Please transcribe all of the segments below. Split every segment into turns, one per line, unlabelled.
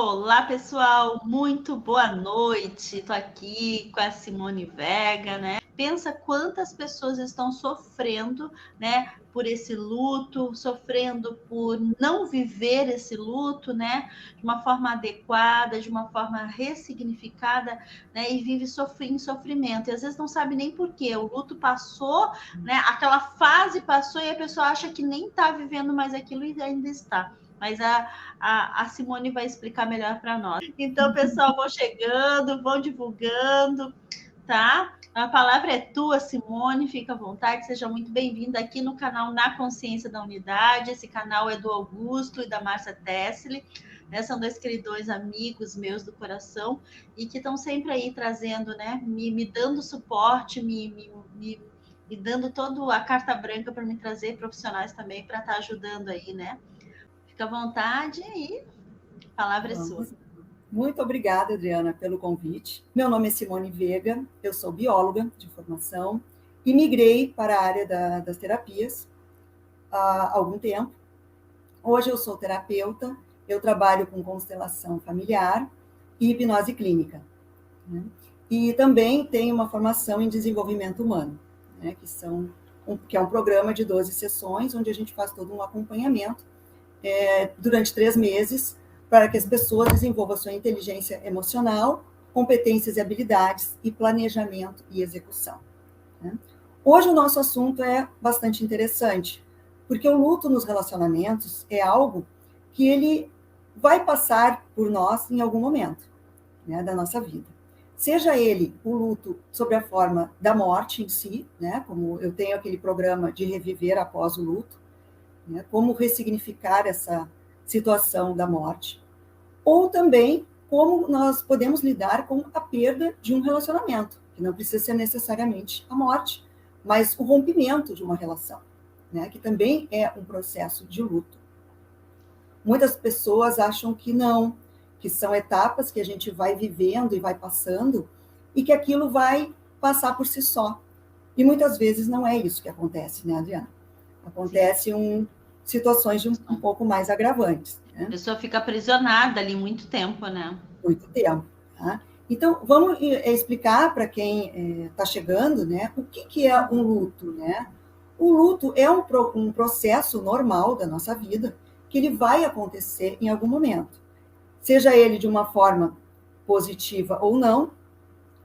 Olá, pessoal, muito boa noite. Estou aqui com a Simone Vega, né? Pensa quantas pessoas estão sofrendo, né, por esse luto, sofrendo por não viver esse luto, né, de uma forma adequada, de uma forma ressignificada, né, e vive em sofrimento. E às vezes não sabe nem por quê. O luto passou, né, aquela fase passou e a pessoa acha que nem está vivendo mais aquilo e ainda está. Mas a Simone vai explicar melhor para nós. Então, pessoal, vão chegando, vão divulgando, tá? A palavra é tua, Simone, fica à vontade, seja muito bem-vinda aqui no canal Na Consciência da Unidade. Esse canal é do Augusto e da Márcia Tessli, né? São dois queridos amigos meus do coração e que estão sempre aí trazendo, né? Me dando suporte, me dando toda a carta branca para me trazer profissionais também para estar ajudando aí, né? Fica à vontade e a palavra é sua.
Muito obrigada, Adriana, pelo convite. Meu nome é Simone Vega, eu sou bióloga de formação e migrei para a área das terapias há algum tempo. Hoje eu sou terapeuta, eu trabalho com constelação familiar e hipnose clínica, né? E também tenho uma formação em desenvolvimento humano, né? Que é um programa de 12 sessões, onde a gente faz todo um acompanhamento durante 3 meses, para que as pessoas desenvolvam sua inteligência emocional, competências e habilidades, e planejamento e execução, né? Hoje o nosso assunto é bastante interessante, porque o luto nos relacionamentos é algo que ele vai passar por nós em algum momento, né, da nossa vida. Seja ele o luto sobre a forma da morte em si, né, como eu tenho aquele programa de reviver após o luto, né, como ressignificar essa situação da morte, ou também como nós podemos lidar com a perda de um relacionamento, que não precisa ser necessariamente a morte, mas o rompimento de uma relação, né, que também é um processo de luto. Muitas pessoas acham que não, que são etapas que a gente vai vivendo e vai passando, e que aquilo vai passar por si só. E muitas vezes não é isso que acontece, né, Adriana? Acontece situações de um pouco mais agravantes, né?
A pessoa fica aprisionada ali muito tempo, né?
Muito tempo, tá? Então, vamos explicar para quem está chegando, né, o que é um luto, né? O luto é um processo normal da nossa vida, que ele vai acontecer em algum momento. Seja ele de uma forma positiva ou não,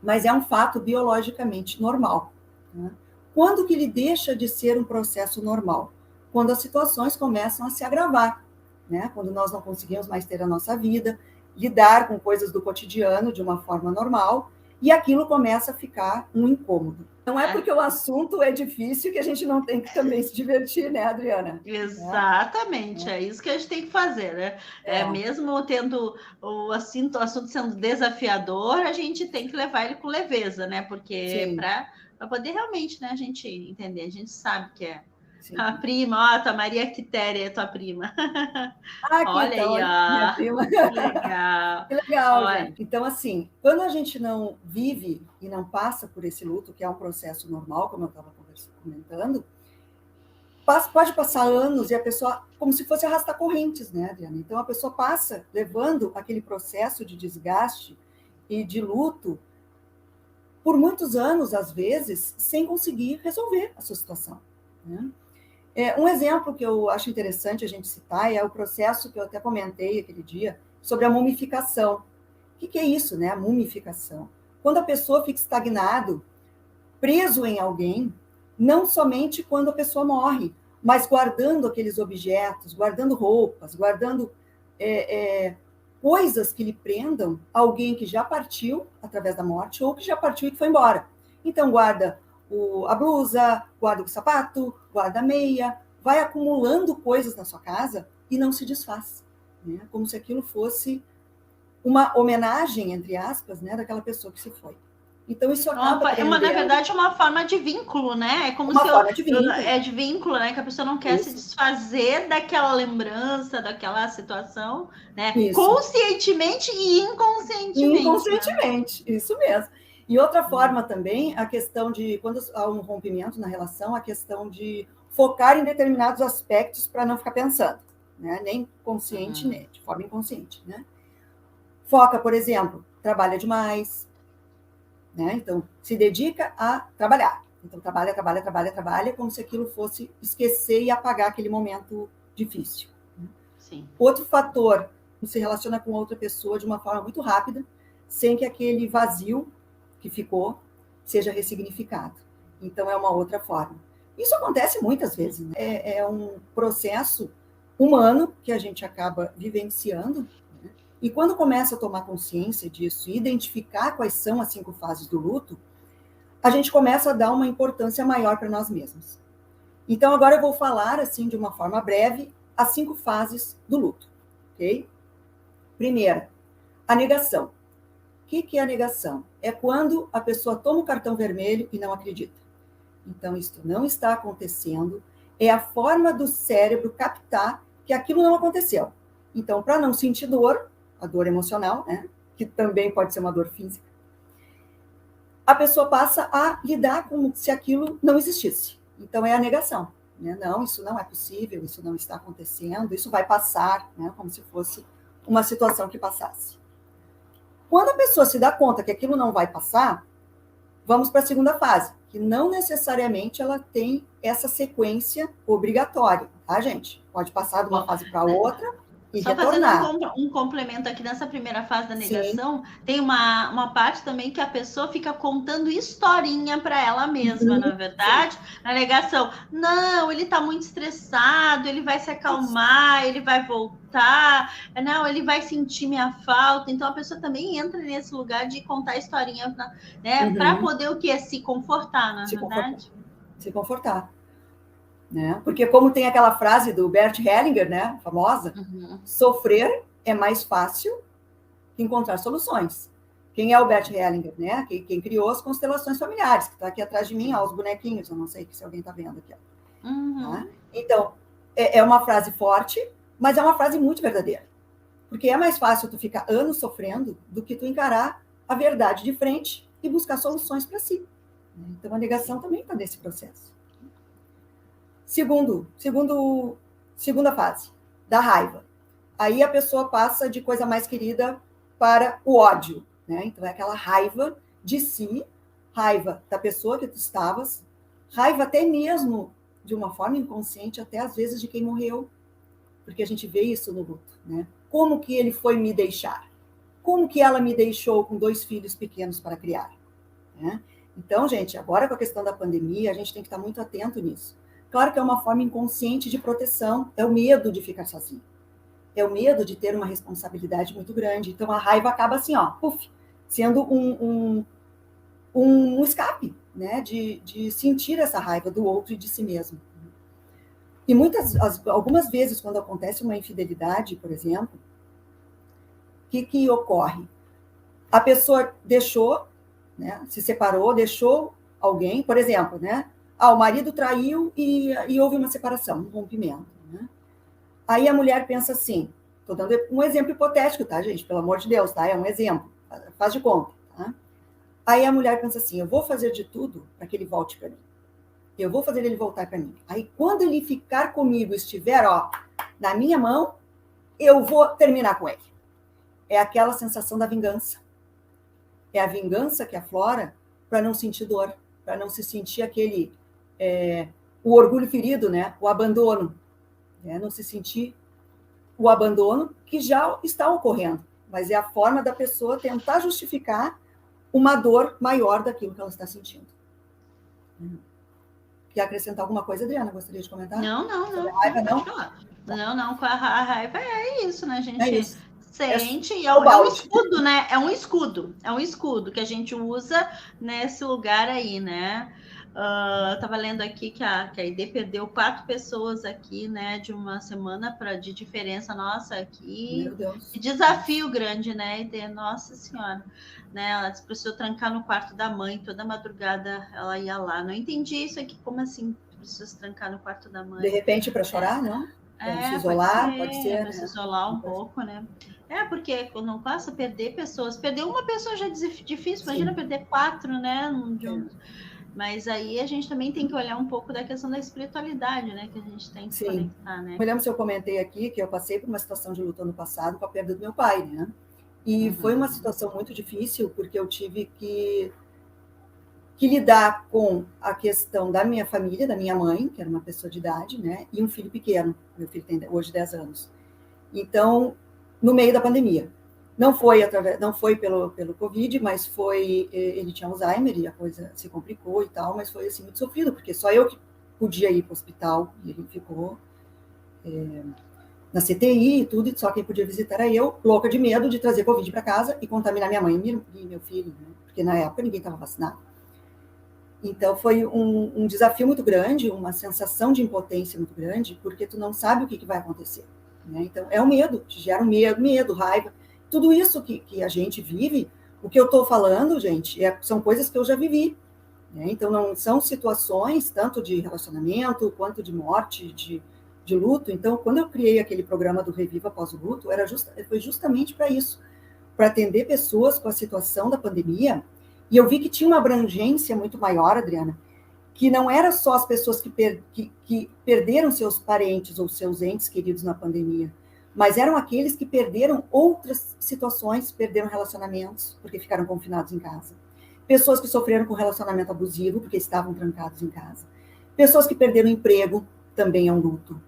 mas é um fato biologicamente normal, né? Quando que ele deixa de ser um processo normal? Quando as situações começam a se agravar, né? Quando nós não conseguimos mais ter a nossa vida, lidar com coisas do cotidiano de uma forma normal, e aquilo começa a ficar um incômodo. Não é porque o assunto é difícil que a gente não tem que também se divertir, né, Adriana?
Exatamente, é isso que a gente tem que fazer, né? Mesmo tendo o assunto sendo desafiador, a gente tem que levar ele com leveza, né? Porque para poder realmente, né, a gente entender, a gente sabe que é a prima, ó, tua Maria Quitéria é tua prima.
Olha então, aí, ó. Minha prima.
Que legal.
Que legal, gente. Então, assim, quando a gente não vive e não passa por esse luto, que é um processo normal, como eu estava comentando, pode passar anos e a pessoa, como se fosse arrastar correntes, né, Adriana? Então, a pessoa passa levando aquele processo de desgaste e de luto por muitos anos, às vezes, sem conseguir resolver a sua situação, né? Um exemplo que eu acho interessante a gente citar é o processo que eu até comentei aquele dia sobre a mumificação. O que é isso, né? A mumificação. Quando a pessoa fica estagnado, preso em alguém, não somente quando a pessoa morre, mas guardando aqueles objetos, guardando roupas, guardando coisas que lhe prendam alguém que já partiu através da morte ou que já partiu e que foi embora. Então, guarda a blusa, guarda o sapato, guarda a meia, vai acumulando coisas na sua casa e não se desfaz, né? Como se aquilo fosse uma homenagem, entre aspas, né, daquela pessoa que se foi. Então, isso acaba
na verdade, uma forma de vínculo, né? É como
uma forma de vínculo.
É de vínculo, né? Que a pessoa não quer se desfazer daquela lembrança, daquela situação, né? Isso. Conscientemente e inconscientemente.
Inconscientemente, né? Isso mesmo. E outra forma também, a questão de, quando há um rompimento na relação, a questão de focar em determinados aspectos para não ficar pensando, né? Nem consciente, nem de forma inconsciente, né? Foca, por exemplo, trabalha demais, né? Então, se dedica a trabalhar. Então, trabalha, como se aquilo fosse esquecer e apagar aquele momento difícil.
Sim.
Outro fator, se relaciona com outra pessoa de uma forma muito rápida, sem que aquele vazio que ficou seja ressignificado. Então, é uma outra forma. Isso acontece muitas vezes, né? É um processo humano que a gente acaba vivenciando, né? E quando começa a tomar consciência disso e identificar quais são as 5 fases do luto, a gente começa a dar uma importância maior para nós mesmos. Então, agora eu vou falar, assim, de uma forma breve, as 5 fases do luto, ok? Primeira, a negação. O que é a negação? É quando a pessoa toma o cartão vermelho e não acredita. Então, isso não está acontecendo, é a forma do cérebro captar que aquilo não aconteceu. Então, para não sentir dor, a dor emocional, né, que também pode ser uma dor física, a pessoa passa a lidar como se aquilo não existisse. Então, é a negação. Né? Não, isso não é possível, isso não está acontecendo, isso vai passar, né, como se fosse uma situação que passasse. Quando a pessoa se dá conta que aquilo não vai passar, vamos para a segunda fase, que não necessariamente ela tem essa sequência obrigatória, tá, gente? Pode passar de uma fase para outra e
só
retornar.
Fazendo um complemento aqui nessa primeira fase da negação, sim, tem uma parte também que a pessoa fica contando historinha para ela mesma, na verdade, sim, na negação. Não, ele está muito estressado, ele vai se acalmar, ele vai voltar, não, ele vai sentir minha falta. Então a pessoa também entra nesse lugar de contar historinha, né, para poder o quê? Se confortar, na verdade.
Se confortar. Né? Porque como tem aquela frase do Bert Hellinger, né, famosa, sofrer é mais fácil que encontrar soluções. Quem é o Bert Hellinger? Né? Quem criou as constelações familiares, que está aqui atrás de mim, ó, os bonequinhos, eu não sei se alguém está vendo aqui. Tá? Então, é uma frase forte, mas é uma frase muito verdadeira. Porque é mais fácil tu ficar anos sofrendo do que tu encarar a verdade de frente e buscar soluções para si. Então, a negação também está nesse processo. Segunda fase, da raiva. Aí a pessoa passa de coisa mais querida para o ódio, né? Então é aquela raiva de si, raiva da pessoa que tu estavas, raiva até mesmo de uma forma inconsciente, até às vezes de quem morreu, porque a gente vê isso no luto, né? Como que ele foi me deixar? Como que ela me deixou com 2 filhos pequenos para criar? Né? Então, gente, agora com a questão da pandemia, a gente tem que estar muito atento nisso. Claro que é uma forma inconsciente de proteção, é o medo de ficar sozinho. É o medo de ter uma responsabilidade muito grande. Então, a raiva acaba assim, ó, sendo um escape, né, de sentir essa raiva do outro e de si mesmo. E algumas vezes, quando acontece uma infidelidade, por exemplo, o que ocorre? A pessoa deixou, né, se separou, deixou alguém, por exemplo, né, o marido traiu e houve uma separação, um rompimento. Né? Aí a mulher pensa assim, estou dando um exemplo hipotético, tá, gente? Pelo amor de Deus, tá? É um exemplo, faz de conta. Tá? Aí a mulher pensa assim, eu vou fazer de tudo para que ele volte para mim. Eu vou fazer ele voltar para mim. Aí quando ele ficar comigo, estiver, ó, na minha mão, eu vou terminar com ele. É aquela sensação da vingança. É a vingança que aflora para não sentir dor, para não se sentir aquele... o orgulho ferido, né? O abandono. Né? Não se sentir o abandono que já está ocorrendo, mas é a forma da pessoa tentar justificar uma dor maior daquilo que ela está sentindo. Quer acrescentar alguma coisa, Adriana? Gostaria de comentar?
Não.
Raiva, não?
Não, com a raiva é isso, né, gente?
É isso.
Sente, é um escudo, né? É um escudo que a gente usa nesse lugar aí, né? Tava lendo aqui que a ID perdeu 4 pessoas aqui, né, de uma semana de diferença nossa aqui.
Meu Deus.
Que desafio grande, né, ID? Nossa Senhora. Né, ela precisou trancar no quarto da mãe, toda madrugada ela ia lá. Não entendi isso aqui, como assim precisa se trancar no quarto da mãe?
De repente para chorar, não? Para se isolar, pode ser.
Para se isolar um pouco, né? Porque quando passa a perder pessoas, perder uma pessoa já é difícil, imagina perder 4, né? Mas aí a gente também tem que olhar um pouco da questão da espiritualidade, né? Que a gente tem que se conectar, né?
Me lembro se eu comentei aqui que eu passei por uma situação de luto ano passado com a perda do meu pai, né? E foi uma situação muito difícil, porque eu tive que lidar com a questão da minha família, da minha mãe, que era uma pessoa de idade, né, e um filho pequeno. Meu filho tem hoje 10 anos. Então, no meio da pandemia. Não foi pelo Covid, mas ele tinha Alzheimer e a coisa se complicou e tal, mas foi assim muito sofrido, porque só eu que podia ir para o hospital e ele ficou na CTI e tudo, e só quem podia visitar era eu, louca de medo de trazer Covid para casa e contaminar minha mãe e meu filho, né? Porque na época ninguém estava vacinado. Então foi um desafio muito grande, uma sensação de impotência muito grande, porque tu não sabe o que vai acontecer. Né? Então é o medo, te gera um medo, raiva, tudo isso que a gente vive. O que eu estou falando, gente, são coisas que eu já vivi. Né? Então não são situações tanto de relacionamento quanto de morte, de luto. Então, quando eu criei aquele programa do Reviva Após o Luto, foi justamente para isso, para atender pessoas com a situação da pandemia. E eu vi que tinha uma abrangência muito maior, Adriana, que não era só as pessoas que perderam seus parentes ou seus entes queridos na pandemia, mas eram aqueles que perderam outras situações, perderam relacionamentos, porque ficaram confinados em casa. Pessoas que sofreram com relacionamento abusivo, porque estavam trancados em casa. Pessoas que perderam emprego, também é um luto.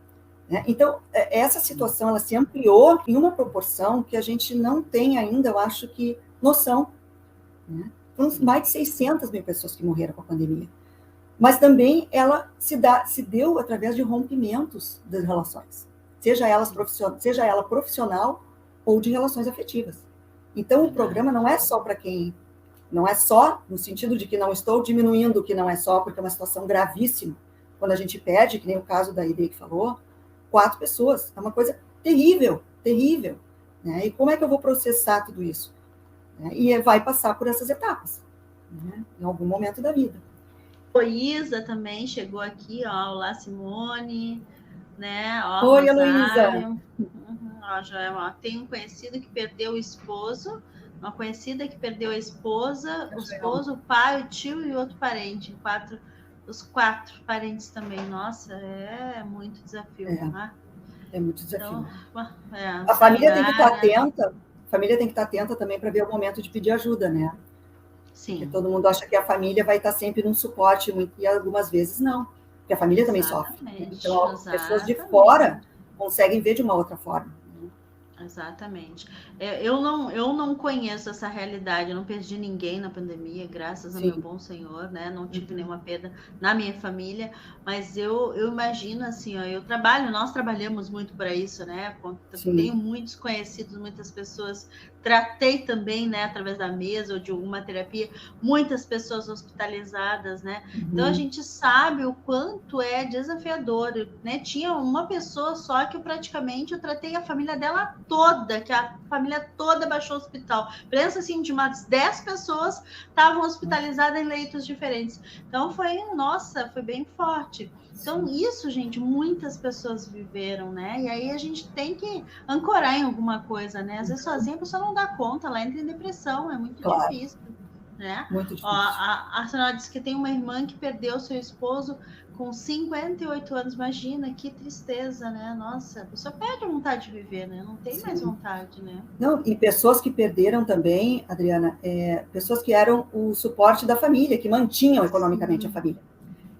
Né? Então, essa situação ela se ampliou em uma proporção que a gente não tem ainda, eu acho que, noção. Né? Foram mais de 600 mil pessoas que morreram com a pandemia. Mas também ela se deu através de rompimentos das relações, seja ela profissional ou de relações afetivas. Então, o programa não é só para quem... Não é só no sentido de que não estou diminuindo que não é só, porque é uma situação gravíssima. Quando a gente perde, que nem o caso da Ide que falou, 4 pessoas. É uma coisa terrível, terrível. Né? E como é que eu vou processar tudo isso? E vai passar por essas etapas, né? Em algum momento da vida.
Heloísa também chegou aqui, ó, olá Simone, né? Ó,
oi, Heloísa.
Tem um conhecido que perdeu o esposo, uma conhecida que perdeu a esposa, o esposo, o pai, o tio e outro parente, os 4 parentes também. Nossa, é muito desafio, né?
É muito desafio.
Então,
a família tem que estar atenta. A família tem que estar atenta também para ver o momento de pedir ajuda, né?
Sim.
Porque todo mundo acha que a família vai estar sempre num suporte, e algumas vezes não. Porque a família também sofre. Então, as pessoas de fora conseguem ver de uma outra forma.
Exatamente. Eu não conheço essa realidade, eu não perdi ninguém na pandemia, graças ao meu bom Senhor, né? Não tive nenhuma perda na minha família, mas eu imagino assim, ó, nós trabalhamos muito para isso, né? Tenho muitos conhecidos, muitas pessoas, tratei também, né, através da mesa ou de alguma terapia, muitas pessoas hospitalizadas, né? Então a gente sabe o quanto é desafiador, né? Tinha uma pessoa só que praticamente eu tratei a família dela toda, que a família toda baixou o hospital. Pensa assim, de umas 10 pessoas estavam hospitalizadas em leitos diferentes. Então foi bem forte. Então isso, gente, muitas pessoas viveram, né? E aí a gente tem que ancorar em alguma coisa, né? Às vezes sozinha a pessoa não dá conta, ela entra em depressão, é muito difícil. Né?
Muito difícil.
Ó, a senhora disse que tem uma irmã que perdeu seu esposo com 58 anos. Imagina, que tristeza, né? Nossa, a pessoa perde a vontade de viver, né? Não tem mais vontade, né?
Não, e pessoas que perderam também, Adriana, pessoas que eram o suporte da família, que mantinham economicamente a família.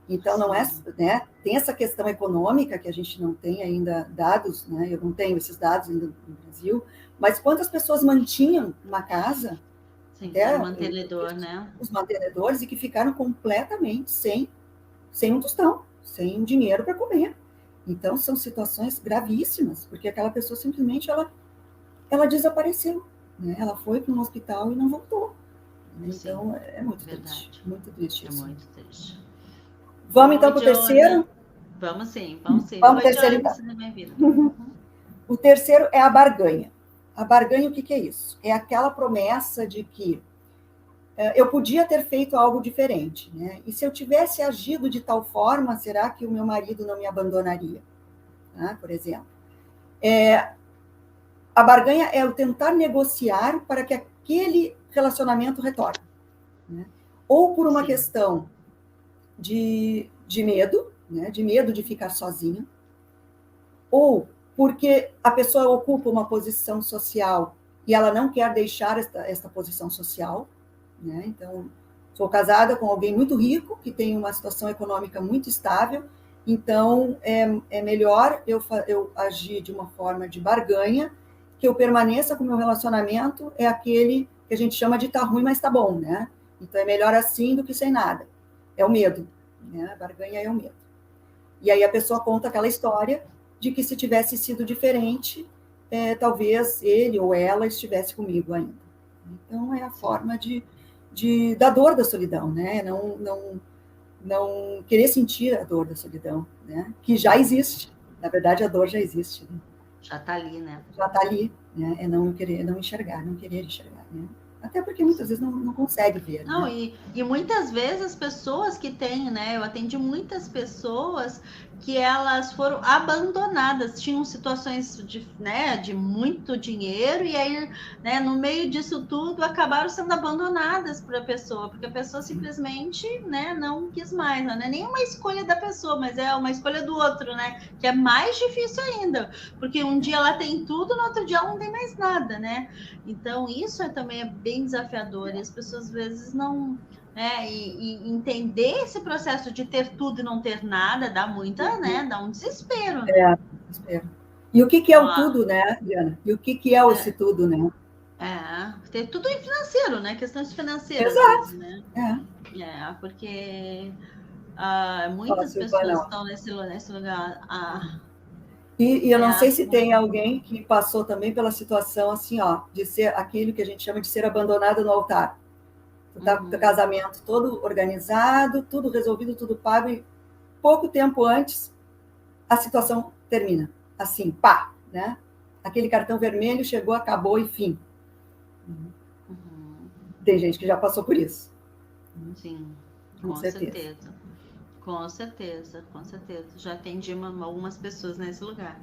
Então, não é, né? Tem essa questão econômica que a gente não tem ainda dados, né? Eu não tenho esses dados ainda no Brasil, mas quantas pessoas mantinham uma casa?
Sim, o mantenedor, né?
Os mantenedores, e que ficaram completamente sem um tostão, sem dinheiro para comer. Então, são situações gravíssimas, porque aquela pessoa simplesmente ela desapareceu. Né? Ela foi para um hospital e não voltou. Então, é muito triste. Muito triste isso.
É muito triste.
Vamos então para o terceiro?
Vamos sim.
Vamos para o terceiro, então. O terceiro é a barganha. A barganha, o que é isso? É aquela promessa de que eu podia ter feito algo diferente, né? E se eu tivesse agido de tal forma, será que o meu marido não me abandonaria? Né? Por exemplo. A barganha é o tentar negociar para que aquele relacionamento retorne. Né? Ou por uma questão de medo, né? De medo de ficar sozinha, ou porque a pessoa ocupa uma posição social e ela não quer deixar esta posição social, né? Então, sou casada com alguém muito rico, que tem uma situação econômica muito estável, então é melhor eu agir de uma forma de barganha, que eu permaneça com o meu relacionamento, é aquele que a gente chama de tá ruim, mas tá bom, né? Então, é melhor assim do que sem nada. É o medo, né? A barganha é o medo. E aí a pessoa conta aquela história de que se tivesse sido diferente, talvez ele ou ela estivesse comigo ainda. Então, é a forma da dor da solidão, né? Não querer sentir a dor da solidão, né? Que já existe. Na verdade, a dor já existe. Né?
Já está ali, né?
Já está ali, né? É não querer, não enxergar, não querer enxergar, né? Até porque muitas vezes não consegue ver.
Não,
né?
e muitas vezes as pessoas que têm, né? Eu atendi muitas pessoas que elas foram abandonadas, tinham situações de muito dinheiro, e aí, né, no meio disso tudo, acabaram sendo abandonadas por a pessoa, porque a pessoa simplesmente, né, não quis mais. Não é nem uma escolha da pessoa, mas é uma escolha do outro, né? Que é mais difícil ainda, porque um dia ela tem tudo, no outro dia ela não tem mais nada, né? Então, isso também é bem desafiador, e as pessoas às vezes não. E entender esse processo de ter tudo e não ter nada dá muita, né? Dá um desespero. Né?
Desespero. E o que é o tudo, né, Adriana? E o que é esse tudo, né?
Ter tudo em financeiro, né? Questões financeiras.
Exato.
Mesmo,
né?
Porque muitas
Silvana,
pessoas estão nesse lugar.
E eu não sei se tem alguém que passou também pela situação assim, ó, de ser aquilo que a gente chama de ser abandonado no altar. Tu tá com o teu casamento todo organizado, tudo resolvido, tudo pago, e pouco tempo antes a situação termina. Assim, pá, né? Aquele cartão vermelho chegou, acabou e fim. Tem gente que já passou por isso.
Sim, com certeza. Com certeza, com certeza. Já atendi algumas pessoas nesse lugar.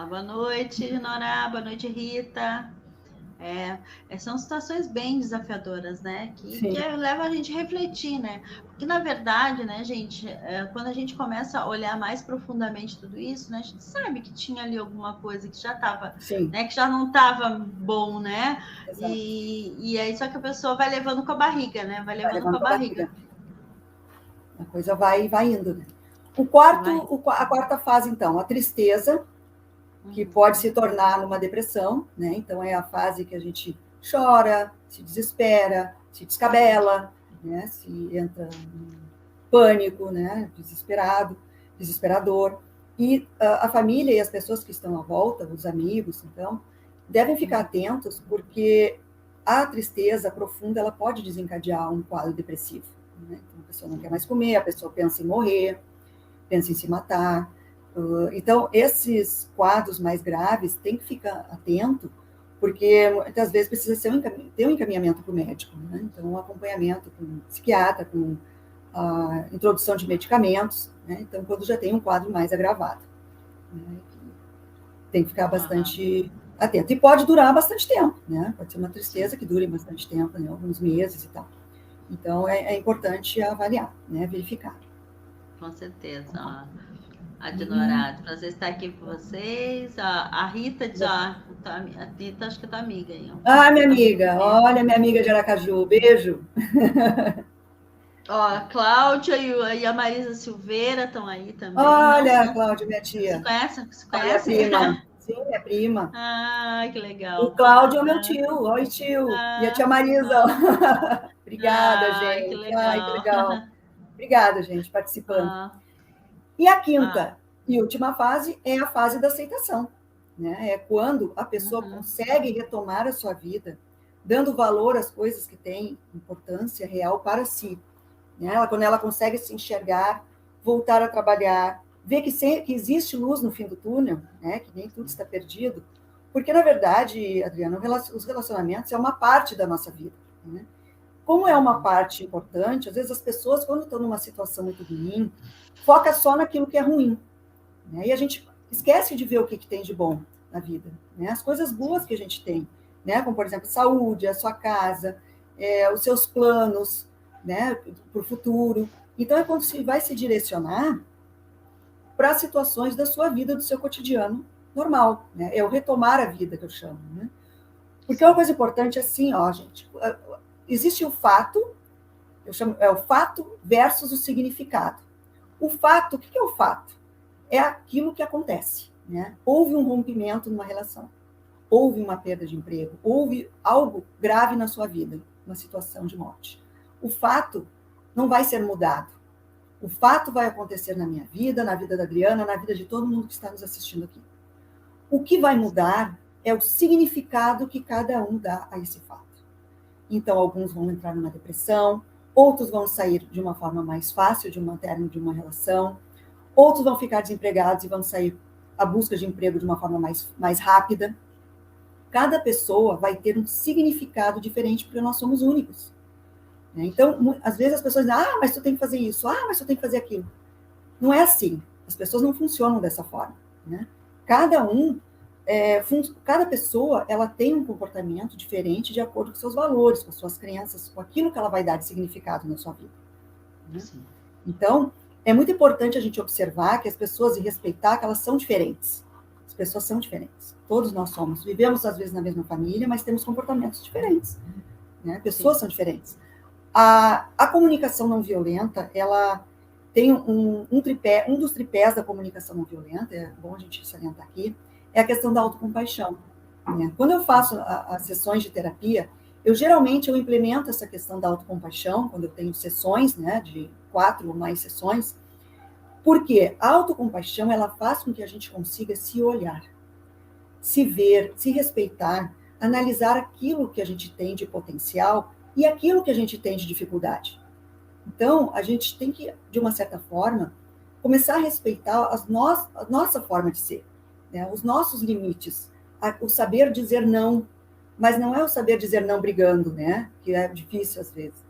Boa noite, Nora. Boa noite, Rita. São situações bem desafiadoras, né? Que leva a gente a refletir, né? Porque, na verdade, né, gente, quando a gente começa a olhar mais profundamente tudo isso, né, a gente sabe que tinha ali alguma coisa que já estava, né, que já não estava bom, né? E aí só que a pessoa vai levando com a barriga, né? Vai levando com a barriga.
A coisa vai indo, né? A quarta fase, então, a tristeza, que pode se tornar numa depressão, né? Então, é a fase que a gente chora, se desespera, se descabela, né? Se entra em pânico, né? Desesperador. E a família e as pessoas que estão à volta, os amigos, então, devem ficar atentos, porque a tristeza profunda, ela pode desencadear um quadro depressivo. Né? Então, a pessoa não quer mais comer, a pessoa pensa em morrer, pensa em se matar. Então, esses quadros mais graves tem que ficar atento, porque muitas vezes precisa ter um encaminhamento para o médico. Né? Então, um acompanhamento com um psiquiatra, com a introdução de medicamentos. Né? Então, quando já tem um quadro mais agravado. Né? Tem que ficar bastante atento. E pode durar bastante tempo. Né? Pode ser uma tristeza que dure bastante tempo, né? Alguns meses e tal. Então, é importante avaliar, né? Verificar.
Com certeza. Adorado, prazer estar aqui com vocês. A Rita diz, a Rita acho que é tua amiga aí.
Minha amiga, olha, minha amiga de Aracaju, beijo.
A Cláudia e a Marisa Silveira estão aí também.
Olha, a Cláudia, minha tia.
Se conhece?
Olha, prima. Sim, é prima.
Que legal.
O Cláudio é meu tio. Oi, tio. E a tia Marisa. Obrigada, gente.
Que legal.
Que legal. Obrigada, gente, participando. E a quinta e última fase é a fase da aceitação. Né? É quando a pessoa consegue retomar a sua vida, dando valor às coisas que têm importância real para si. Né? Quando ela consegue se enxergar, voltar a trabalhar, ver que existe luz no fim do túnel, né? Que nem tudo está perdido. Porque, na verdade, Adriana, os relacionamentos é uma parte da nossa vida. Né? Como é uma parte importante, às vezes as pessoas, quando estão numa situação muito ruim, foca só naquilo que é ruim. Né? E a gente esquece de ver o que tem de bom na vida. Né? As coisas boas que a gente tem, né? Como, por exemplo, saúde, a sua casa, os seus planos, né? Para o futuro. Então, é quando você vai se direcionar para situações da sua vida, do seu cotidiano normal. Né? É o retomar a vida, que eu chamo. Né? Porque uma coisa importante é assim, ó, gente, existe o fato, eu chamo, o fato versus o significado. O fato, o que é o fato? É aquilo que acontece, né? Houve um rompimento numa relação, houve uma perda de emprego, houve algo grave na sua vida, uma situação de morte. O fato não vai ser mudado. O fato vai acontecer na minha vida, na vida da Adriana, na vida de todo mundo que está nos assistindo aqui. O que vai mudar é o significado que cada um dá a esse fato. Então, alguns vão entrar numa depressão, outros vão sair de uma forma mais fácil de um término de uma relação, outros vão ficar desempregados e vão sair à busca de emprego de uma forma mais rápida. Cada pessoa vai ter um significado diferente, porque nós somos únicos. Então, às vezes as pessoas dizem, mas tu tem que fazer isso, mas tu tem que fazer aquilo. Não é assim. As pessoas não funcionam dessa forma, né? Cada pessoa, ela tem um comportamento diferente de acordo com seus valores, com suas crenças, com aquilo que ela vai dar de significado na sua vida. Né? Então, é muito importante a gente observar que as pessoas, e respeitar que elas são diferentes. As pessoas são diferentes. Todos nós somos. Vivemos, às vezes, na mesma família, mas temos comportamentos diferentes. Né? Pessoas são diferentes. A comunicação não violenta, ela tem um tripé, um dos tripés da comunicação não violenta, é bom a gente salientar aqui, é a questão da autocompaixão. Né? Quando eu faço as sessões de terapia, geralmente eu implemento essa questão da autocompaixão, quando eu tenho sessões, né, de 4 ou mais sessões, porque a autocompaixão, ela faz com que a gente consiga se olhar, se ver, se respeitar, analisar aquilo que a gente tem de potencial e aquilo que a gente tem de dificuldade. Então, a gente tem que, de uma certa forma, começar a respeitar a nossa forma de ser, né? Os nossos limites, o saber dizer não, mas não é o saber dizer não brigando, né? Que é difícil às vezes.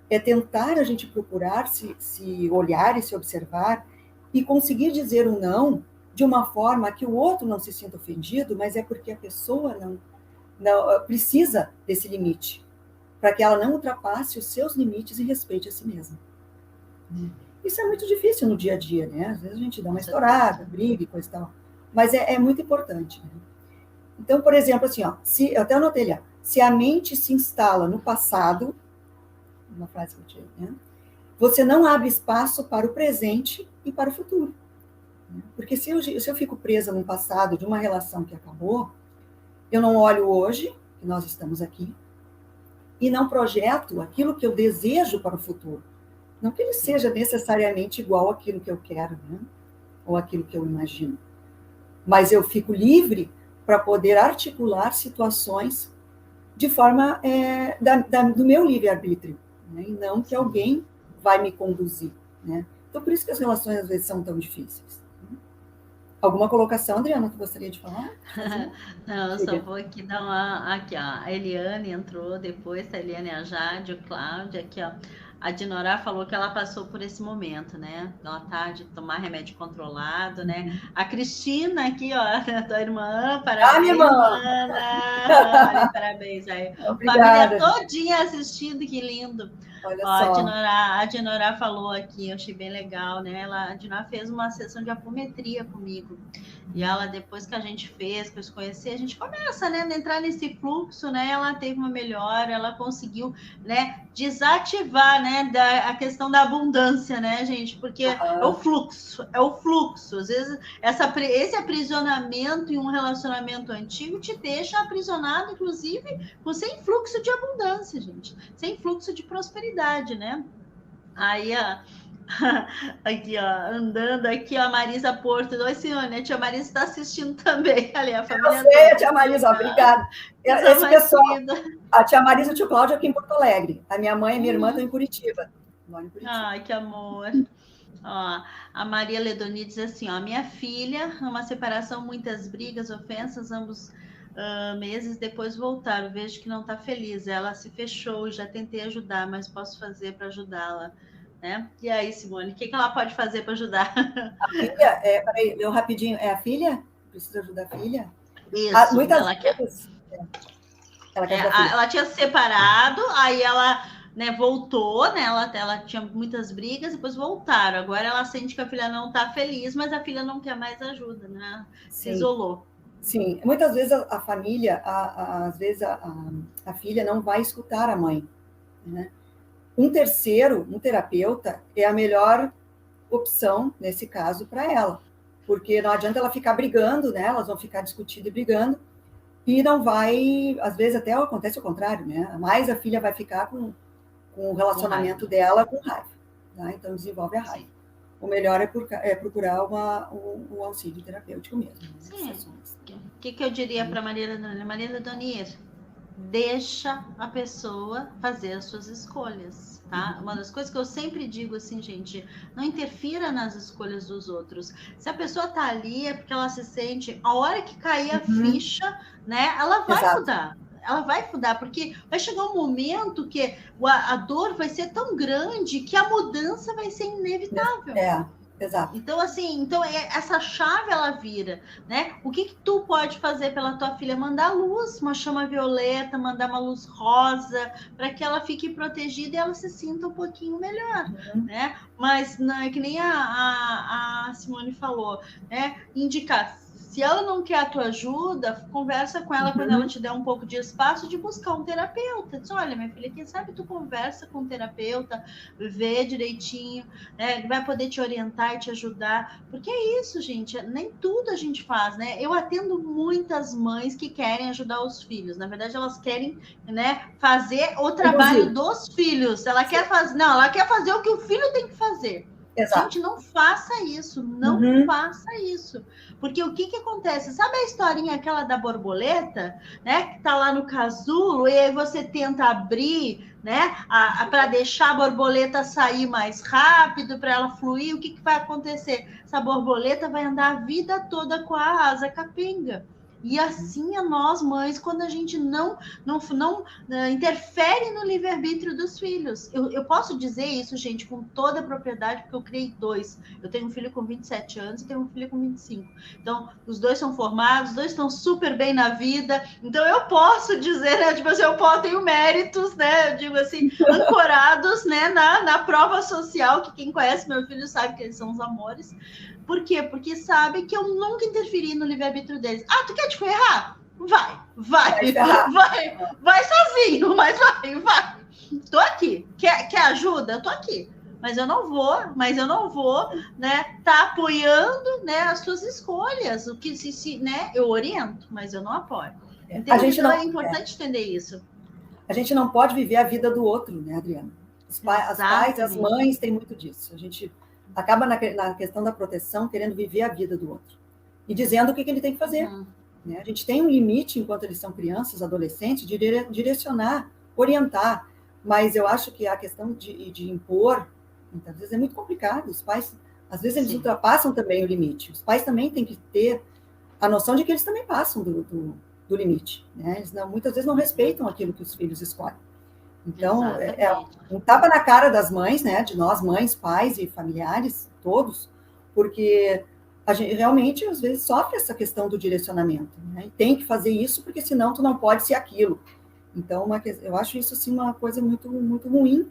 É tentar a gente procurar se olhar e se observar e conseguir dizer um não de uma forma que o outro não se sinta ofendido, mas é porque a pessoa não precisa desse limite, para que ela não ultrapasse os seus limites e respeite a si mesma. Isso é muito difícil no dia a dia, né? Às vezes a gente dá uma estourada, briga e coisa e tal, mas é muito importante. Né? Então, por exemplo, assim, ó, eu até anotei ali, se a mente se instala no passado, uma frase que eu tirei, né? Você não abre espaço para o presente e para o futuro. Né? Porque se eu fico presa no passado de uma relação que acabou, eu não olho hoje, que nós estamos aqui, e não projeto aquilo que eu desejo para o futuro. Não que ele seja necessariamente igual àquilo que eu quero, né? Ou àquilo que eu imagino. Mas eu fico livre para poder articular situações de forma do meu livre-arbítrio, né? E não que alguém vai me conduzir. Né? Então, por isso que as relações, às vezes, são tão difíceis. Alguma colocação, Adriana, que gostaria de falar?
Não, eu só vou aqui dar uma... Aqui, ó, a Eliane entrou depois, a Eliane, a Jade, o Cláudio, aqui, ó. A Dinorá falou que ela passou por esse momento, né? Ela tá de tomar remédio controlado, né? A Cristina aqui, ó, tua irmã, parabéns,
minha irmã!
Ana, parabéns aí.
Obrigada.
Família todinha assistindo, que lindo.
Olha
Ó,
só.
a Dinorá falou aqui, eu achei bem legal, né? A Dinorá fez uma sessão de apometria comigo. E ela, depois que a gente fez, para se conhecer, a gente começa, né, a entrar nesse fluxo, né? Ela teve uma melhora, ela conseguiu, né, desativar, né, a questão da abundância, né, gente? Porque é o fluxo. Às vezes, esse aprisionamento em um relacionamento antigo te deixa aprisionado, inclusive, sem fluxo de abundância, gente. Sem fluxo de prosperidade, né? Aí, aqui, ó, andando aqui, ó, a Marisa Porto. Oi, Sione, a tia Marisa está assistindo também. Ali, a família.
Eu sei, a tia Marisa, obrigada. Esse pessoal, a tia Marisa e o tio Cláudio aqui em Porto Alegre. A minha mãe e minha irmã estão em Curitiba.
Ai, que amor. Ó, a Maria Ledoni diz assim, ó, minha filha, uma separação, muitas brigas, ofensas, ambos meses depois voltaram. Vejo que não está feliz. Ela se fechou e já tentei ajudar, mas posso fazer para ajudá-la. Né? E aí, Simone, o que ela pode fazer para ajudar?
A filha, peraí, eu rapidinho, é a filha? Precisa ajudar a filha?
Isso,
muitas vezes.
Ela tinha se separado, aí ela, né, voltou, né? Ela tinha muitas brigas, depois voltaram. Agora ela sente que a filha não está feliz, mas a filha não quer mais ajuda, né? Se isolou.
Sim, muitas vezes a família, às vezes a filha não vai escutar a mãe, né? Um terceiro, um terapeuta, é a melhor opção, nesse caso, para ela. Porque não adianta ela ficar brigando, né? Elas vão ficar discutindo e brigando, e não vai, às vezes até acontece o contrário, né? Mais a filha vai ficar com o relacionamento dela com raiva, tá? Então desenvolve a raiva. Sim. O melhor é procurar um auxílio terapêutico mesmo. Né?
Sim. O que eu diria para Maria Donir? Deixa a pessoa fazer as suas escolhas, tá? Uma das coisas que eu sempre digo assim, gente, não interfira nas escolhas dos outros. Se a pessoa tá ali é porque ela se sente, a hora que cair a ficha, né, ela vai mudar. Ela vai mudar, porque vai chegar um momento que a dor vai ser tão grande que a mudança vai ser inevitável.
Exato.
Então, assim, essa chave ela vira, né? O que tu pode fazer pela tua filha? Mandar luz, uma chama violeta, mandar uma luz rosa, para que ela fique protegida e ela se sinta um pouquinho melhor, né? Mas não é que nem a Simone falou, né? Indicar. Se ela não quer a tua ajuda, conversa com ela quando ela te der um pouco de espaço de buscar um terapeuta. Diz, olha, minha filha, quem sabe tu conversa com um terapeuta, vê direitinho, né? Vai poder te orientar e te ajudar. Porque é isso, gente, nem tudo a gente faz, né? Eu atendo muitas mães que querem ajudar os filhos. Na verdade, elas querem, né, fazer o trabalho dos filhos. Ela quer fazer, não, ela quer fazer o que o filho tem que fazer. Exato. Gente, não faça isso, não faça isso. Porque o que acontece? Sabe a historinha aquela da borboleta, né? Que tá lá no casulo e aí você tenta abrir, né? Para deixar a borboleta sair mais rápido, para ela fluir. O que vai acontecer? Essa borboleta vai andar a vida toda com a asa capenga. E assim é nós, mães, quando a gente não interfere no livre-arbítrio dos filhos. Eu posso dizer isso, gente, com toda a propriedade, porque eu criei 2. Eu tenho um filho com 27 anos e tenho um filho com 25. Então, os 2 são formados, os 2 estão super bem na vida. Então, eu posso dizer, né, tipo assim, tenho méritos, né, eu digo assim, ancorados, né, na prova social, que quem conhece meu filho sabe que eles são os amores. Por quê? Porque sabe que eu nunca interferi no livre-arbítrio deles. Ah, tu quer te ferrar? Vai sozinho, mas vai. Tô aqui. Quer ajuda? Eu tô aqui. Mas eu não vou, né, tá apoiando, né, as suas escolhas. O que né, eu oriento, mas eu não apoio. Então, é importante entender isso.
A gente não pode viver a vida do outro, né, Adriana? As pais, as mães têm muito disso. A gente acaba na questão da proteção querendo viver a vida do outro e dizendo o que ele tem que fazer. Né? A gente tem um limite, enquanto eles são crianças, adolescentes, de direcionar, orientar, mas eu acho que a questão de impor, muitas vezes é muito complicado. Os pais, às vezes, eles ultrapassam também o limite. Os pais também têm que ter a noção de que eles também passam do limite. Né? Eles muitas vezes não respeitam aquilo que os filhos escolhem. Então, é um tapa na cara das mães, né? De nós, mães, pais e familiares, todos, porque a gente realmente, às vezes, sofre essa questão do direcionamento. Né? E tem que fazer isso, porque senão tu não pode ser aquilo. Então, eu acho isso, assim, uma coisa muito, muito ruim.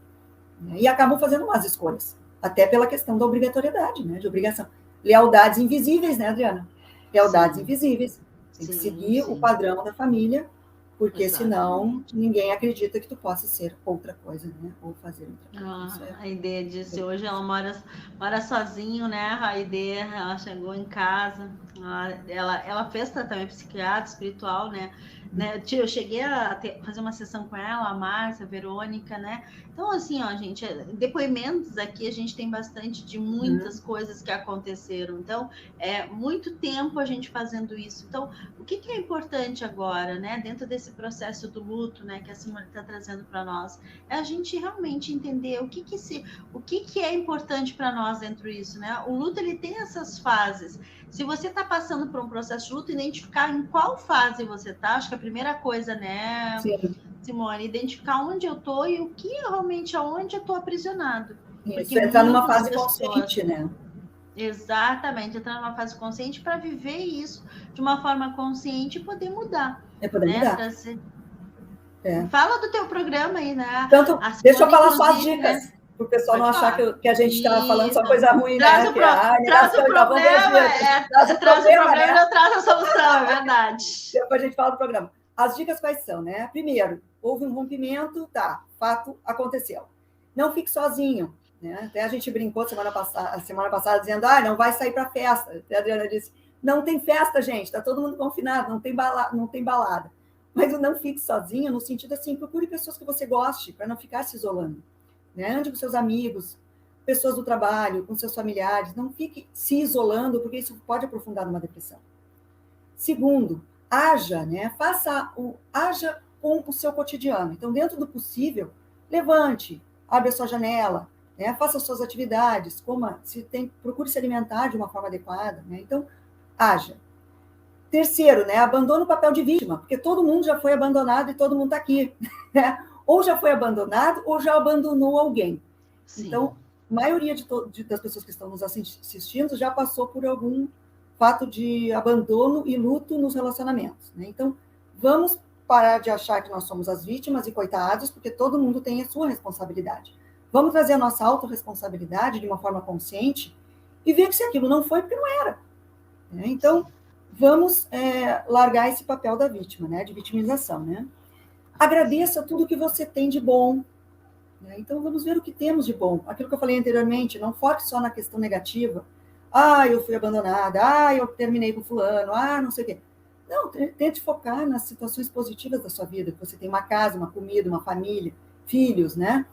Né? E acabam fazendo más escolhas, até pela questão da obrigatoriedade, né? De obrigação. Lealdades invisíveis, né, Adriana? Lealdades invisíveis. Tem que seguir o padrão da família, porque senão ninguém acredita que tu possa ser outra coisa, né? Ou fazer outra coisa.
A ideia disso, hoje ela mora sozinho, né? A ideia, ela chegou em casa, ela fez tratamento psiquiátrico, espiritual, né? Eu cheguei a fazer uma sessão com ela, a Márcia, a Verônica, né? Então, assim, ó, gente, depoimentos aqui a gente tem bastante de muitas coisas que aconteceram. Então, muito tempo a gente fazendo isso. Então, o que é importante agora, né? Dentro desse processo do luto, né? Que a Simone está trazendo para nós, é a gente realmente entender o que é importante para nós dentro disso, né? O luto, ele tem essas fases. Se você está passando por um processo de luto, identificar em qual fase você está, acho que a primeira coisa, né, Simone, identificar onde eu estou e o que realmente, aonde eu estou aprisionado.
Isso, entrar numa fase consciente, né?
Exatamente, entrar numa fase consciente para viver isso de uma forma consciente e poder mudar.
Poder mudar.
Fala do teu programa aí, né?
Deixa eu falar só as dicas. Né? para o pessoal não achar que a gente está falando só coisa ruim,
traz
né?
O traz o problema, traz o problema, né? E não traz a solução, é verdade.
Depois a gente fala do programa. As dicas quais são, né? Primeiro, houve um rompimento, tá, fato aconteceu. Não fique sozinho, né? Até a gente brincou semana passada dizendo, não vai sair para festa. Até a Adriana disse, não tem festa, gente, está todo mundo confinado, não tem balada. Mas o não fique sozinho no sentido assim, procure pessoas que você goste, para não ficar se isolando. Né? Ande com seus amigos, pessoas do trabalho, com seus familiares, não fique se isolando, porque isso pode aprofundar numa depressão. Segundo, haja, né? Haja com o seu cotidiano. Então, dentro do possível, levante, abre a sua janela, né? Faça as suas atividades, procure se alimentar de uma forma adequada, né? Então, haja. Terceiro, né? Abandone o papel de vítima, porque todo mundo já foi abandonado e todo mundo está aqui, né? Ou já foi abandonado ou já abandonou alguém. Sim. Então, a maioria das pessoas que estão nos assistindo já passou por algum fato de abandono e luto nos relacionamentos. Né? Então, vamos parar de achar que nós somos as vítimas e coitados, porque todo mundo tem a sua responsabilidade. Vamos trazer a nossa autorresponsabilidade de uma forma consciente e ver que se aquilo não foi, porque não era. Né? Então, vamos largar esse papel da vítima, né? De vitimização. Né? Agradeça tudo que você tem de bom. Né? Então, vamos ver o que temos de bom. Aquilo que eu falei anteriormente, não foque só na questão negativa. Eu fui abandonada. Eu terminei com fulano. Não sei o quê. Não, tente focar nas situações positivas da sua vida. Que você tem uma casa, uma comida, uma família, filhos, né?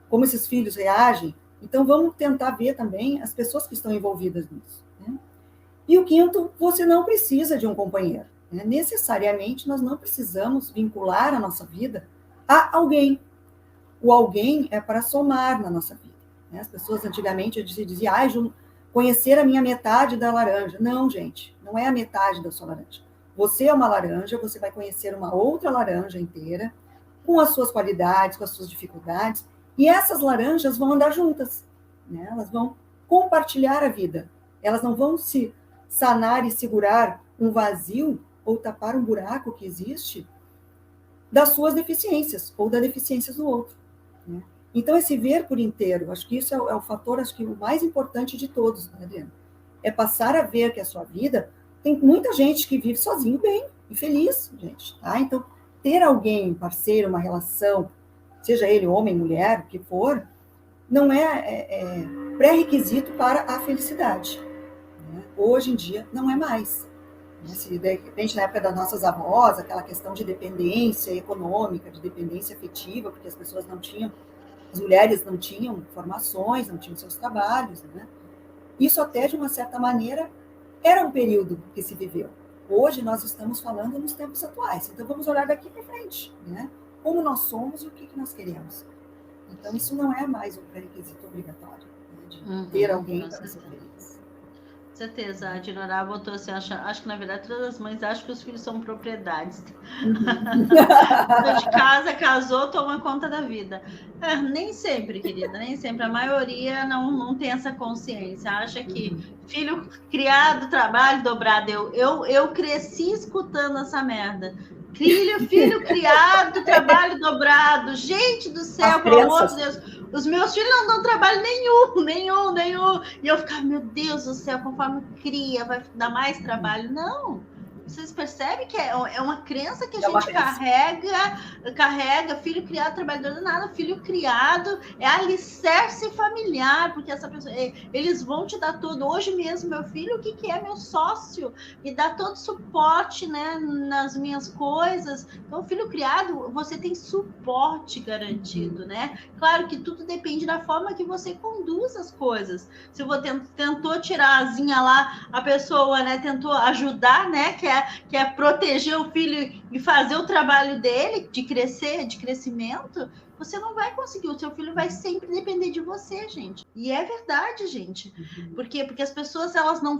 Como esses filhos reagem. Então, vamos tentar ver também as pessoas que estão envolvidas nisso. Né? E o quinto, você não precisa de um companheiro. Né? Necessariamente, nós não precisamos vincular a nossa vida a alguém. O alguém é para somar na nossa vida. Né? As pessoas antigamente diziam, conhecer a minha metade da laranja. Não, gente, não é a metade da sua laranja. Você é uma laranja, você vai conhecer uma outra laranja inteira, com as suas qualidades, com as suas dificuldades, e essas laranjas vão andar juntas. Né? Elas vão compartilhar a vida. Elas não vão se sanar e segurar um vazio ou tapar um buraco que existe das suas deficiências ou das deficiências do outro. Né? Então, esse ver por inteiro, acho que isso é o fator, acho que o mais importante de todos, né, Adriana? É passar a ver que a sua vida tem muita gente que vive sozinho bem e feliz, gente. Tá? Então, ter alguém, um parceiro, uma relação, seja ele homem, mulher, o que for, não é pré-requisito para a felicidade. Né? Hoje em dia, não é mais. Se de repente, na época das nossas avós, aquela questão de dependência econômica, de dependência afetiva, porque as pessoas não tinham, as mulheres não tinham formações, não tinham seus trabalhos, né? Isso até, de uma certa maneira, era um período que se viveu. Hoje nós estamos falando nos tempos atuais, então vamos olhar daqui para frente, né? Como nós somos e o que nós queremos. Então, isso não é mais um pré-requisito obrigatório, né? De ter alguém para ser feliz.
Certeza, a Dinorá botou assim, acho que na verdade todas as mães acham que os filhos são propriedades. De casa, casou, toma conta da vida. Nem sempre, querida, nem sempre. A maioria não tem essa consciência. Acha que filho criado, trabalho dobrado. Eu cresci escutando essa merda. Filho criado, trabalho dobrado. Gente do céu, pelo amor de Deus. Os meus filhos não dão trabalho nenhum. E eu ficava, meu Deus do céu, conforme cria, vai dar mais trabalho. Não. Vocês percebem que é uma crença que a gente carrega, filho criado, trabalhador do nada, filho criado é alicerce familiar, porque essa pessoa, eles vão te dar tudo. Hoje mesmo, meu filho, o que é meu sócio? Me dá todo suporte, né, nas minhas coisas. Então, filho criado, você tem suporte garantido, né? Claro que tudo depende da forma que você conduz as coisas. Se você tentou tirar a asinha lá, a pessoa, né, tentou ajudar, né, que é proteger o filho e fazer o trabalho dele, de crescimento, você não vai conseguir. O seu filho vai sempre depender de você, gente. E é verdade, gente. Por quê? Porque as pessoas,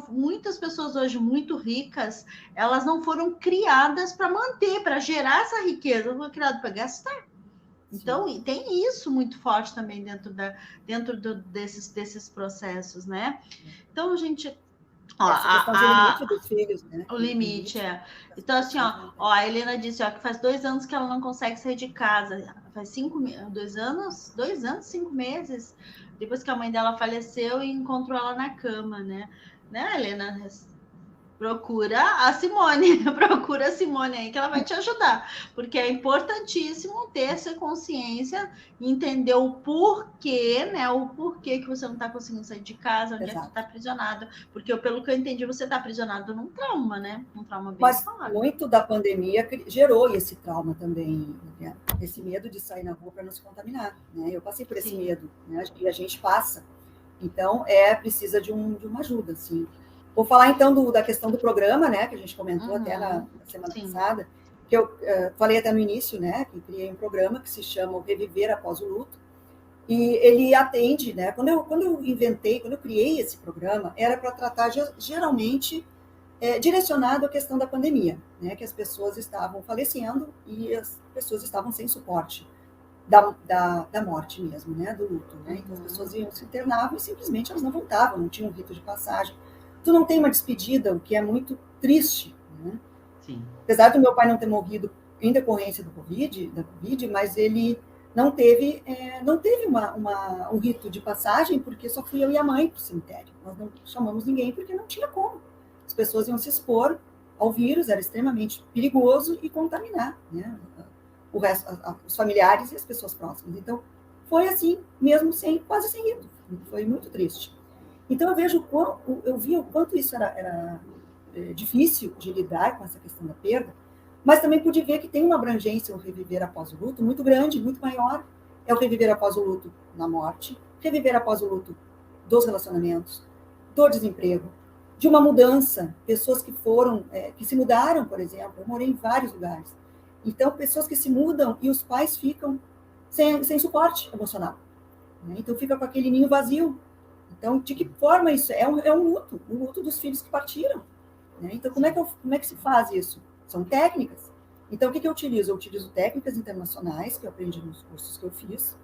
muitas pessoas hoje muito ricas, elas não foram criadas para manter, para gerar essa riqueza. Foram criadas para gastar. Então, e tem isso muito forte também dentro desses processos, né? Então, gente, Ó,
essa questão de limite dos filhos, né?
O limite, é. Então, assim, ó, a Helena disse, ó, que faz 2 anos que ela não consegue sair de casa. Faz 2 anos, 5 meses, depois que a mãe dela faleceu e encontrou ela na cama, né? Né, Helena? Procura a Simone, procura a Simone aí que ela vai te ajudar, porque é importantíssimo ter essa consciência, entender o porquê, né? O porquê que você não está conseguindo sair de casa, onde é que você está aprisionado, porque pelo que eu entendi, você está aprisionado num trauma, né? Um trauma bem
falado. Muito da pandemia gerou esse trauma também, né? Esse medo de sair na rua para não se contaminar, né? Eu passei por esse medo, né? E a gente passa, então precisa de uma ajuda, assim. Vou falar, então, da questão do programa, né, que a gente comentou até na semana passada, que eu falei até no início, né, que eu criei um programa que se chama Reviver Após o Luto, e ele atende, né, quando eu criei esse programa, era para tratar geralmente direcionado à questão da pandemia, né, que as pessoas estavam falecendo e as pessoas estavam sem suporte da morte mesmo, né, do luto, né, então as pessoas se internavam e simplesmente elas não voltavam, não tinham um rito de passagem. Tu não tem uma despedida, o que é muito triste, né? Sim. Apesar do meu pai não ter morrido em decorrência da Covid, mas ele não teve um rito de passagem, porque só fui eu e a mãe para o cemitério. Nós não chamamos ninguém porque não tinha como. As pessoas iam se expor ao vírus, era extremamente perigoso e contaminar, né? O resto, os familiares e as pessoas próximas. Então, foi assim, mesmo quase sem rito. Foi muito triste. Então, eu vi o quanto isso era difícil de lidar com essa questão da perda, mas também pude ver que tem uma abrangência, o reviver após o luto, muito grande, muito maior. É o reviver após o luto na morte, reviver após o luto dos relacionamentos, do desemprego, de uma mudança, pessoas que se mudaram, por exemplo. Eu morei em vários lugares. Então, pessoas que se mudam e os pais ficam sem suporte emocional, né? Então, fica com aquele ninho vazio. Então, de que forma isso? É um luto, o luto dos filhos que partiram, né? Então, como é que se faz isso? São técnicas. Então, o que eu utilizo? Eu utilizo técnicas internacionais, que eu aprendi nos cursos que eu fiz,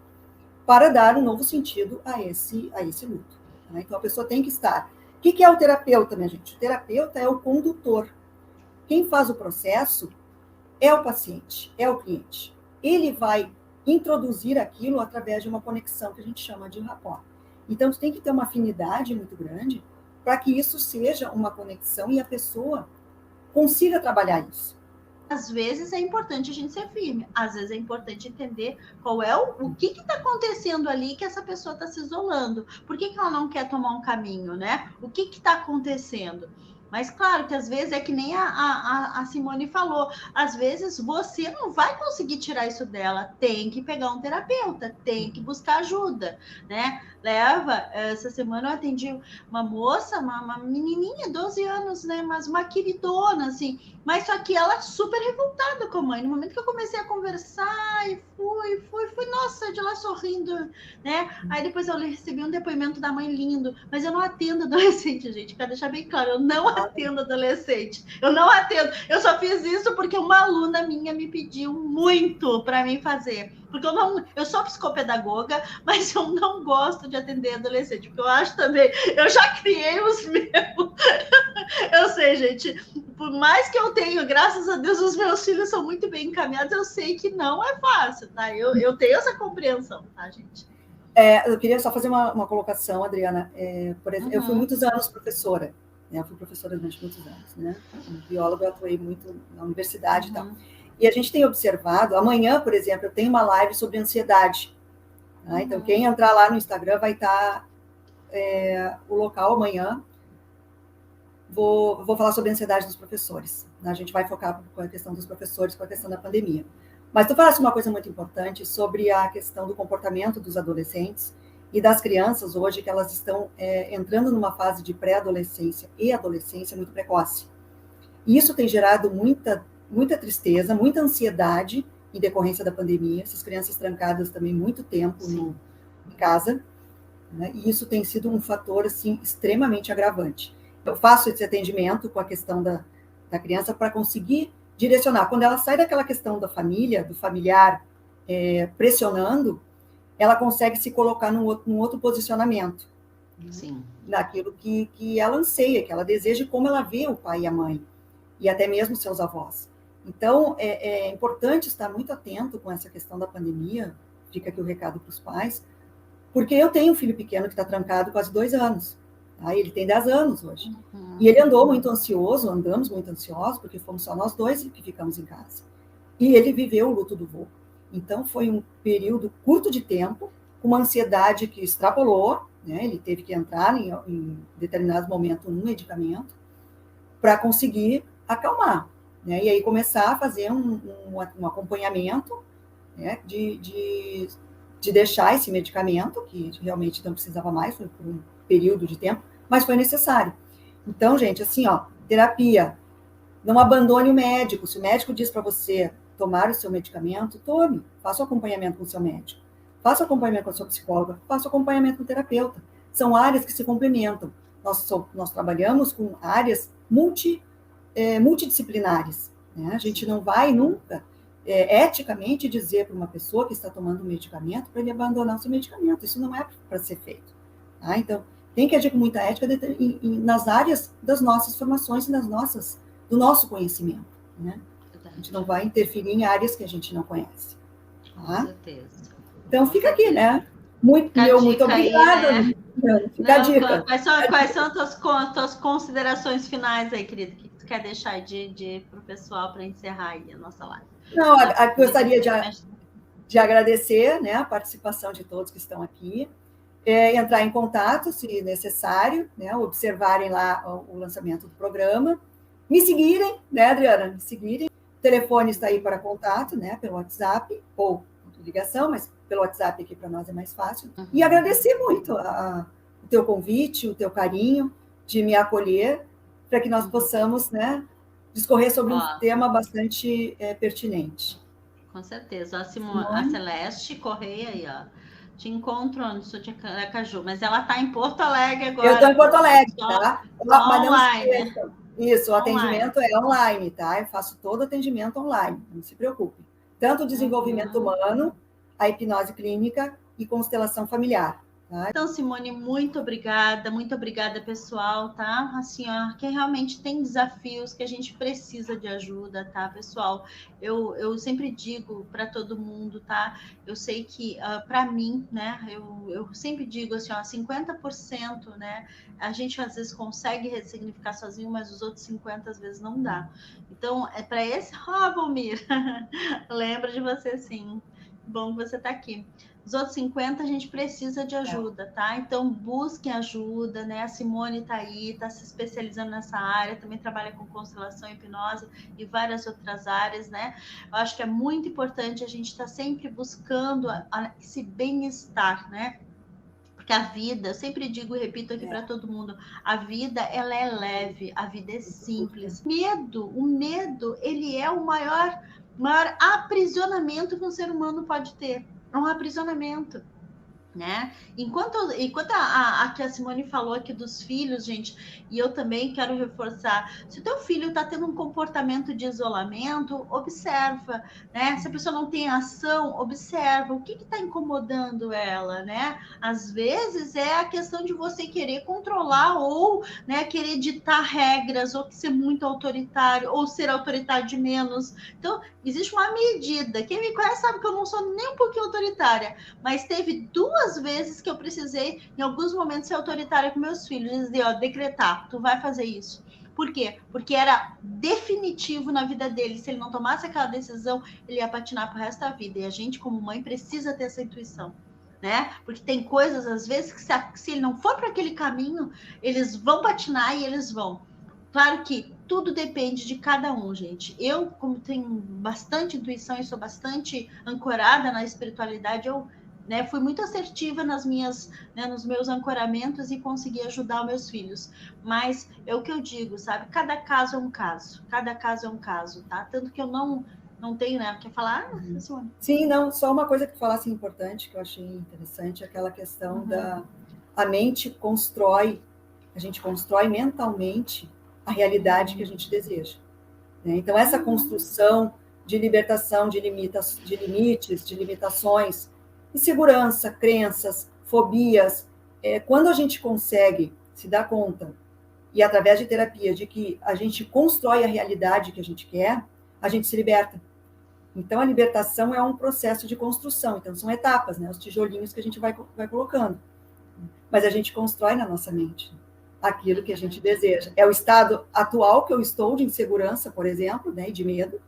para dar um novo sentido a esse luto, né? Então, a pessoa tem que estar... O que é o terapeuta, minha gente? O terapeuta é o condutor. Quem faz o processo é o paciente, é o cliente. Ele vai introduzir aquilo através de uma conexão que a gente chama de rapport. Então, tu tem que ter uma afinidade muito grande para que isso seja uma conexão e a pessoa consiga trabalhar isso.
Às vezes é importante a gente ser firme, às vezes é importante entender qual é o que está acontecendo ali que essa pessoa está se isolando. Por que ela não quer tomar um caminho, né? O que está acontecendo? Mas claro que às vezes é que nem a Simone falou, às vezes você não vai conseguir tirar isso dela, tem que pegar um terapeuta, tem que buscar ajuda, né? Essa semana eu atendi uma moça, uma menininha, 12 anos, né? Mas uma queridona, assim, mas só que ela super revoltada com a mãe. No momento que eu comecei a conversar e fui, nossa, de lá sorrindo, né? Aí depois eu recebi um depoimento da mãe lindo, mas eu não atendo adolescente, gente, quero deixar bem claro, eu não atendo adolescente, eu não atendo, eu só fiz isso porque uma aluna minha me pediu muito para mim fazer, porque eu sou psicopedagoga, mas eu não gosto de atender adolescente, porque eu acho também, eu já criei os meus, eu sei, gente, por mais que eu tenha, graças a Deus, os meus filhos são muito bem encaminhados, eu sei que não é fácil, tá? Eu tenho essa compreensão, tá, gente?
Eu queria só fazer uma colocação, Adriana. Por exemplo, eu fui muitos anos professora, né? Eu fui professora durante muitos anos, né? Como bióloga, eu atuei muito na universidade e tal. E a gente tem observado, amanhã, por exemplo, eu tenho uma live sobre ansiedade. Tá? Então, quem entrar lá no Instagram vai estar o local amanhã. Vou falar sobre a ansiedade dos professores. Né? A gente vai focar com a questão dos professores, com a questão da pandemia. Mas tu falaste uma coisa muito importante sobre a questão do comportamento dos adolescentes e das crianças hoje, que elas estão entrando numa fase de pré-adolescência e adolescência muito precoce. E isso tem gerado muita tristeza, muita ansiedade em decorrência da pandemia. Essas crianças trancadas também muito tempo em casa, né? E isso tem sido um fator assim, extremamente agravante. Eu faço esse atendimento com a questão da criança para conseguir direcionar. Quando ela sai daquela questão da família, do familiar, pressionando, ela consegue se colocar num outro posicionamento.
Sim.
Naquilo que ela anseia, que ela deseja, como ela vê o pai e a mãe, e até mesmo seus avós. Então, é importante estar muito atento com essa questão da pandemia, fica aqui o recado para os pais, porque eu tenho um filho pequeno que está trancado quase 2 anos, tá? Ele tem 10 anos hoje. E ele andou muito ansioso, andamos muito ansiosos, porque fomos só nós dois que ficamos em casa. E ele viveu o luto do vô. Então, foi um período curto de tempo, com uma ansiedade que extrapolou, né? Ele teve que entrar em determinado momento num medicamento para conseguir acalmar, né? E aí começar a fazer um acompanhamento, né? De deixar esse medicamento, que realmente não precisava mais, foi por um período de tempo, mas foi necessário. Então, gente, assim, ó, terapia, não abandone o médico. Se o médico diz para você tomar o seu medicamento, tome, faça o acompanhamento com o seu médico, faça o acompanhamento com a sua psicóloga, faça o acompanhamento com o terapeuta. São áreas que se complementam. Nós trabalhamos com áreas multidisciplinares, né? A gente não vai nunca, eticamente, dizer para uma pessoa que está tomando um medicamento para ele abandonar o seu medicamento. Isso não é para ser feito. Tá? Então, tem que agir com muita ética nas áreas das nossas formações e do nosso conhecimento, né? A gente não vai interferir em áreas que a gente não conhece. Tá?
Com certeza.
Então, fica aqui, né? Muito obrigada.
Aí, né?
Fica a dica.
Quais são as tuas considerações finais aí, querido? O que tu quer deixar para o pessoal para encerrar aí a nossa live?
Não, gostaria de agradecer, né, a participação de todos que estão aqui. Entrar em contato, se necessário, né, observarem lá o lançamento do programa. Me seguirem, né, Adriana? Me seguirem. O telefone está aí para contato, né, pelo WhatsApp, ou ligação, mas pelo WhatsApp aqui para nós é mais fácil. Uhum. E agradecer muito o teu convite, o teu carinho de me acolher, para que nós possamos, né, discorrer sobre um tema bastante pertinente.
Com certeza. A Celeste Correia aí, ó. Te encontro onde? Sou de Aracaju, mas ela está em Porto Alegre agora.
Eu estou em Porto Alegre, tá?
Online.
Isso, o atendimento é online, tá? Eu faço todo o atendimento online, não se preocupe. Tanto o desenvolvimento humano, a hipnose clínica e constelação familiar. Tá?
Então, Simone, muito obrigada, pessoal, tá? Assim, ó, que realmente tem desafios que a gente precisa de ajuda, tá, pessoal? Eu sempre digo para todo mundo, tá? Eu sei que, para mim, né, eu sempre digo assim, ó, 50%, né, a gente às vezes consegue ressignificar sozinho, mas os outros 50% às vezes não dá. Então, é para esse... Valmir, lembra de você, sim. Bom que você está aqui. Os outros 50% a gente precisa de ajuda, tá? Então, busquem ajuda, né? A Simone está aí, está se especializando nessa área, também trabalha com constelação, hipnose e várias outras áreas, né? Eu acho que é muito importante a gente estar sempre buscando esse bem-estar, né? Porque a vida, eu sempre digo e repito aqui para todo mundo, a vida, ela é leve, a vida é simples. O medo, ele é o maior aprisionamento que um ser humano pode ter. É um aprisionamento, né? Enquanto a que a Simone falou aqui dos filhos, gente, e eu também quero reforçar, se o teu filho está tendo um comportamento de isolamento, observa, né? Se a pessoa não tem ação, observa o que está incomodando ela, né? Às vezes é a questão de você querer controlar ou, né, querer ditar regras, ou ser muito autoritário, ou ser autoritário de menos. Então, existe uma medida. Quem me conhece sabe que eu não sou nem um pouquinho autoritária, mas teve 2 vezes que eu precisei, em alguns momentos, ser autoritária com meus filhos, dizer, ó, decretar, tu vai fazer isso. Por quê? Porque era definitivo na vida dele. Se ele não tomasse aquela decisão, ele ia patinar pro resto da vida. E a gente, como mãe, precisa ter essa intuição, né? Porque tem coisas, às vezes, que se ele não for para aquele caminho, eles vão patinar e eles vão. Claro que tudo depende de cada um, gente. Eu, como tenho bastante intuição e sou bastante ancorada na espiritualidade, eu, né, fui muito assertiva nos meus ancoramentos e consegui ajudar os meus filhos. Mas é o que eu digo, sabe? Cada caso é um caso. Cada caso é um caso, tá? Tanto que eu não tenho, né? Quer falar?
Sim, não. Só uma coisa que tu falasse importante, que eu achei interessante, aquela questão a mente constrói, a gente constrói mentalmente a realidade que a gente deseja. Né? Então, essa construção de libertação de limites, de limitações, insegurança, crenças, fobias, quando a gente consegue se dar conta, e através de terapia, de que a gente constrói a realidade que a gente quer, a gente se liberta. Então, a libertação é um processo de construção. Então, são etapas, né? Os tijolinhos que a gente vai colocando. Mas a gente constrói na nossa mente aquilo que a gente deseja. É o estado atual que eu estou de insegurança, por exemplo, né? E de medo,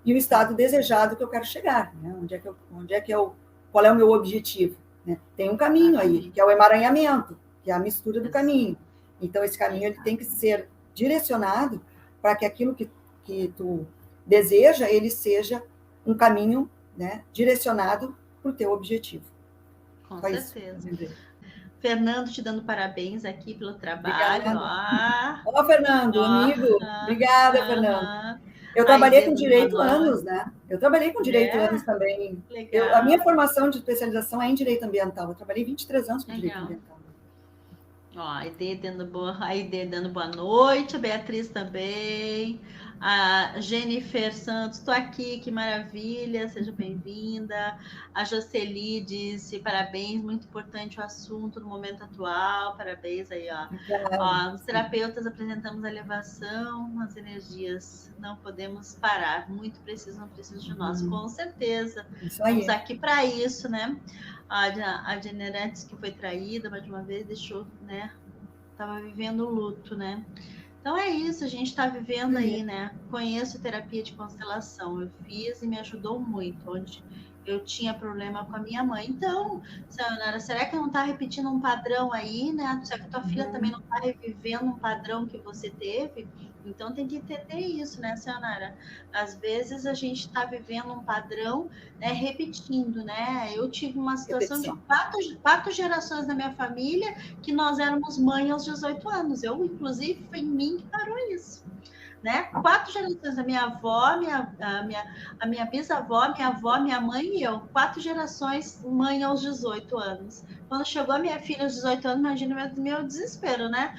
e o estado desejado que eu quero chegar. Né? Qual é o meu objetivo? Né? Tem um caminho aí, que é o emaranhamento, que é a mistura do caminho. Então, esse caminho ele tem que ser direcionado para que aquilo que tu deseja, ele seja um caminho, né, direcionado para o teu objetivo.
Com certeza. Fernando, te dando parabéns aqui pelo trabalho.
Ó, Fernando, amigo. Obrigada, Fernando. Eu trabalhei com direito anos, né? Eu trabalhei com direito anos também. A minha formação de especialização é em direito ambiental. Eu trabalhei 23 anos com direito ambiental.
Ó, a Ide dando boa noite, a Beatriz também, a Jennifer Santos, estou aqui, que maravilha, seja bem-vinda. A Jocely disse, parabéns, muito importante o assunto no momento atual, parabéns aí, ó. Ó, os terapeutas apresentamos a elevação, as energias, não podemos parar, muito preciso de nós, com certeza. Estamos aqui para isso, né? A Generantes, que foi traída mais de uma vez, deixou, né? Estava vivendo o luto, né? Então é isso, a gente está vivendo aí, né? Conheço terapia de constelação, eu fiz e me ajudou muito, onde eu tinha problema com a minha mãe. Então, Sayonara, será que não está repetindo um padrão aí, né? Será que tua filha também não está revivendo um padrão que você teve? Então tem que entender isso, né, Sayonara? Às vezes a gente está vivendo um padrão, né, repetindo, né? Eu tive uma situação de quatro gerações da minha família que nós éramos mãe aos 18 anos. Eu, inclusive, foi em mim que parou isso. Né? 4 gerações da minha avó, a minha bisavó, minha avó, minha mãe e eu. 4 gerações, mãe aos 18 anos. Quando chegou a minha filha aos 18 anos, imagina meu desespero, né?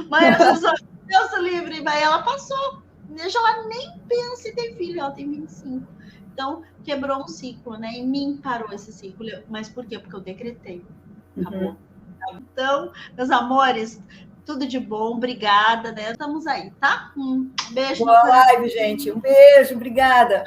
Mãe aos 18, Deus livre, mas ela passou. Ela nem pensa em ter filho, ela tem 25. Então, quebrou um ciclo, né? Em mim parou esse ciclo. Mas por quê? Porque eu decretei. Acabou. Então, meus amores, tudo de bom, obrigada, né? Estamos aí, tá? Um beijo.
Boa live, gente. Um beijo, obrigada.